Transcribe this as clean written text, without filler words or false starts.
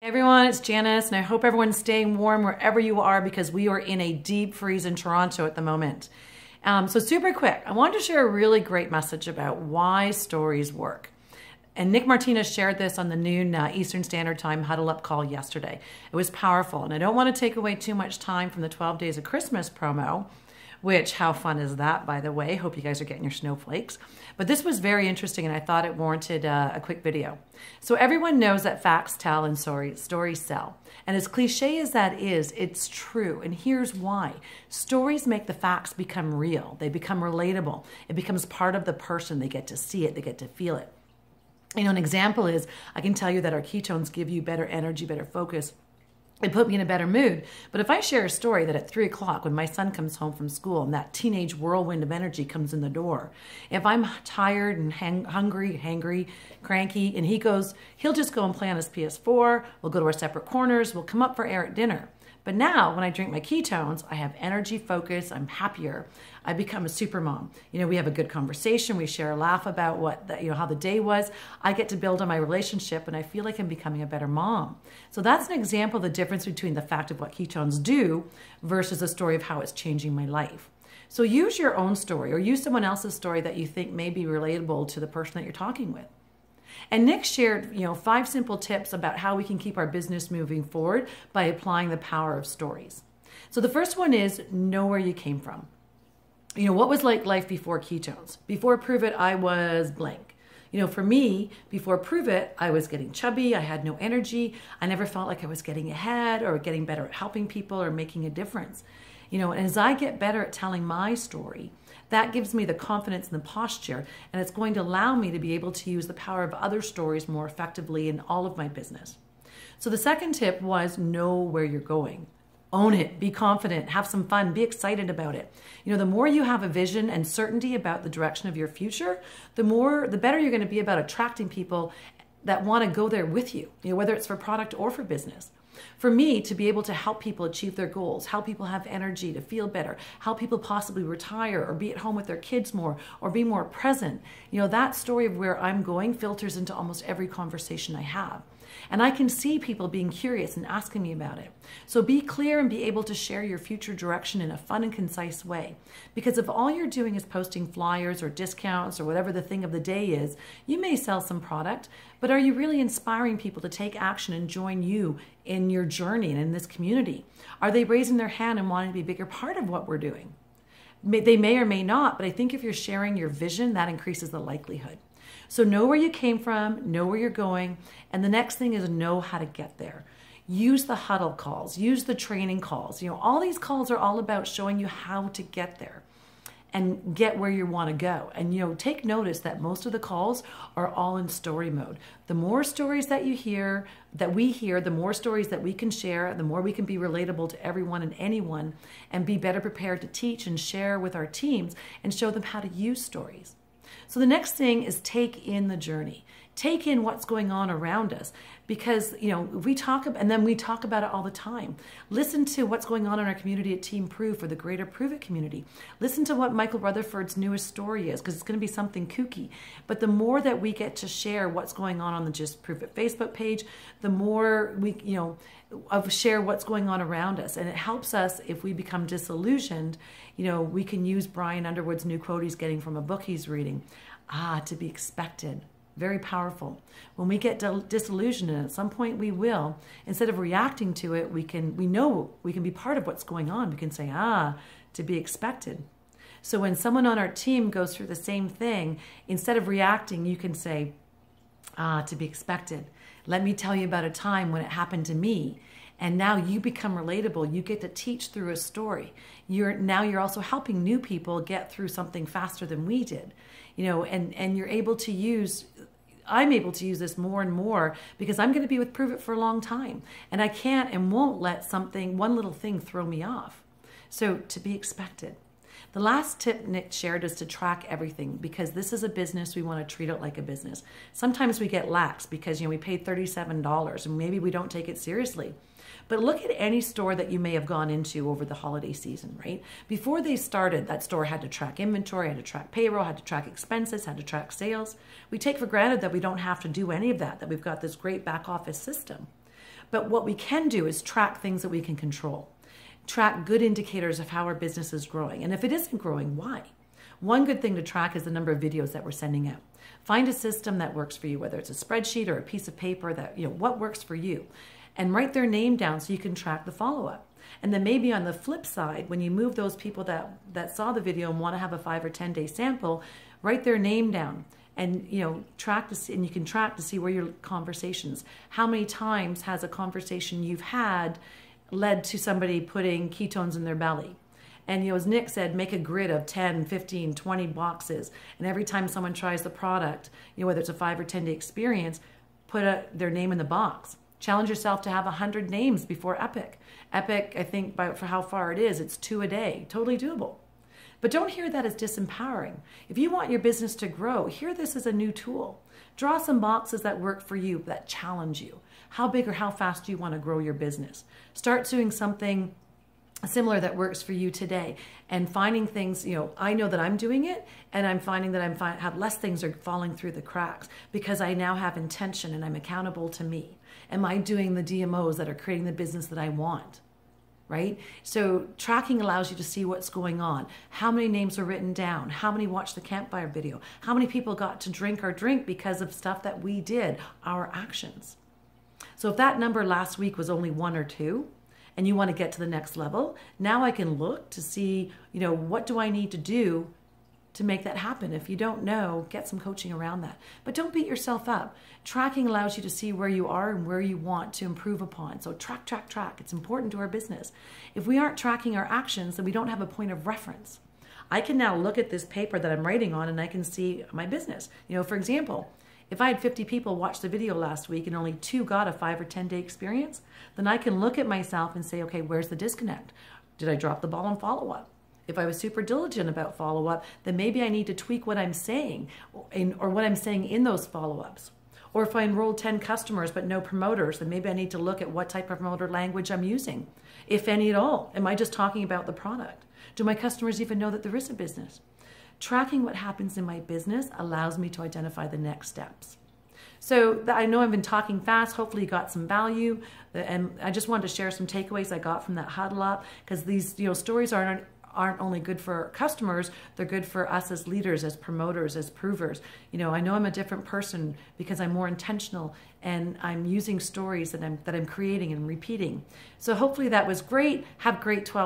Hey everyone, it's Janice, and I hope everyone's staying warm wherever you are because we are in a deep freeze in Toronto at the moment. So super quick, I wanted to share a really great message about why stories work. And Nick Martinez shared this on the noon Eastern Standard Time Huddle Up call yesterday. It was powerful, and I don't want to take away too much time from the 12 Days of Christmas promo, which, how fun is that, by the way? Hope you guys are getting your snowflakes. But this was very interesting, and I thought it warranted a quick video. So everyone knows that facts tell and stories sell. And as cliche as that is, it's true. And here's why. Stories make the facts become real. They become relatable. It becomes part of the person. They get to see it. They get to feel it. You know, an example is, I can tell you that our ketones give you better energy, better focus. It put me in a better mood. But if I share a story that at 3 o'clock when my son comes home from school and that teenage whirlwind of energy comes in the door, if I'm tired and hangry, cranky, and he'll just go and play on his PS4, we'll go to our separate corners, we'll come up for air at dinner. But now when I drink my ketones, I have energy, focus, I'm happier. I become a super mom. You know, we have a good conversation. We share a laugh about how the day was. I get to build on my relationship and I feel like I'm becoming a better mom. So that's an example of the difference between the fact of what ketones do versus the story of how it's changing my life. So use your own story or use someone else's story that you think may be relatable to the person that you're talking with. And Nick shared, 5 simple tips about how we can keep our business moving forward by applying the power of stories. So the first one is know where you came from. What was like life before ketones? Before Prove It, I was blank. For me, before Prove It, I was getting chubby. I had no energy. I never felt like I was getting ahead or getting better at helping people or making a difference. And as I get better at telling my story, that gives me the confidence and the posture, and it's going to allow me to be able to use the power of other stories more effectively in all of my business. So the second tip was know where you're going. Own it, be confident, have some fun, be excited about it. The more you have a vision and certainty about the direction of your future, the better you're going to be about attracting people that want to go there with you, whether it's for product or for business. For me, to be able to help people achieve their goals, help people have energy to feel better, help people possibly retire or be at home with their kids more or be more present, that story of where I'm going filters into almost every conversation I have. And I can see people being curious and asking me about it. So be clear and be able to share your future direction in a fun and concise way. Because if all you're doing is posting flyers or discounts or whatever the thing of the day is, you may sell some product, but are you really inspiring people to take action and join you in your journey and in this community? Are they raising their hand and wanting to be a bigger part of what we're doing? They may or may not, but I think if you're sharing your vision, that increases the likelihood. So know where you came from, know where you're going, and the next thing is know how to get there. Use the huddle calls, use the training calls. All these calls are all about showing you how to get there and get where you want to go. And take notice that most of the calls are all in story mode. The more stories that we hear, the more stories that we can share, the more we can be relatable to everyone and anyone and be better prepared to teach and share with our teams and show them how to use stories. So the next thing is take in the journey. Take in what's going on around us because, we talk about it all the time. Listen to what's going on in our community at Team Prove for the greater Prove It community. Listen to what Michael Rutherford's newest story is because it's going to be something kooky. But the more that we get to share what's going on the Just Prove It Facebook page, the more we, share what's going on around us. And it helps us if we become disillusioned, we can use Brian Underwood's new quote he's getting from a book he's reading. To be expected. Very powerful. When we get disillusioned, and at some point we will, instead of reacting to it, we know we can be part of what's going on. We can say, to be expected. So when someone on our team goes through the same thing, instead of reacting, you can say, to be expected. Let me tell you about a time when it happened to me. And now you become relatable. You get to teach through a story. Now you're also helping new people get through something faster than we did. And you're able to use, I'm able to use this more and more because I'm going to be with Prove It for a long time. And I can't and won't let one little thing throw me off. So to be expected. The last tip Nick shared is to track everything because this is a business. We want to treat it like a business. Sometimes we get lax because we paid $37 and maybe we don't take it seriously. But look at any store that you may have gone into over the holiday season, right? Before they started, that store had to track inventory, had to track payroll, had to track expenses, had to track sales. We take for granted that we don't have to do any of that, that we've got this great back office system. But what we can do is track things that we can control. Track good indicators of how our business is growing. And if it isn't growing, why? One good thing to track is the number of videos that we're sending out. Find a system that works for you, whether it's a spreadsheet or a piece of paper that, what works for you. And write their name down so you can track the follow-up. And then maybe on the flip side, when you move those people that saw the video and want to have a 5 or 10 day sample, write their name down and track to see, and you can track to see where your conversations, how many times has a conversation you've had led to somebody putting ketones in their belly. And as Nick said, make a grid of 10, 15, 20 boxes. And every time someone tries the product, whether it's a 5 or 10 day experience, put their name in the box. Challenge yourself to have 100 names before Epic. Epic, I think, for how far it is, it's 2 a day. Totally doable. But don't hear that as disempowering. If you want your business to grow, hear this as a new tool. Draw some boxes that work for you, that challenge you. How big or how fast do you want to grow your business? Start doing something similar that works for you today and finding things, I know that I'm doing it and I'm finding that have less things are falling through the cracks because I now have intention and I'm accountable to me. Am I doing the DMOs that are creating the business that I want? Right? So tracking allows you to see what's going on. How many names were written down? How many watched the campfire video? How many people got to drink our drink because of stuff that we did, our actions? So if that number last week was only 1 or 2, and you want to get to the next level, now I can look to see, what do I need to do to make that happen? If you don't know, get some coaching around that. But don't beat yourself up. Tracking allows you to see where you are and where you want to improve upon. So track, track, track. It's important to our business. If we aren't tracking our actions, then we don't have a point of reference. I can now look at this paper that I'm writing on and I can see my business. For example, if I had 50 people watch the video last week and only 2 got a 5 or 10 day experience, then I can look at myself and say, okay, where's the disconnect? Did I drop the ball on follow-up? If I was super diligent about follow-up, then maybe I need to tweak what I'm saying or what I'm saying in those follow-ups. Or if I enrolled 10 customers but no promoters, then maybe I need to look at what type of promoter language I'm using, if any at all. Am I just talking about the product? Do my customers even know that there is a business? Tracking what happens in my business allows me to identify the next steps. So I know I've been talking fast. Hopefully you got some value. And I just wanted to share some takeaways I got from that huddle up, because these stories aren't only good for customers, they're good for us as leaders, as promoters, as provers. I know I'm a different person because I'm more intentional and I'm using stories that I'm creating and repeating. So hopefully that was great. Have great 12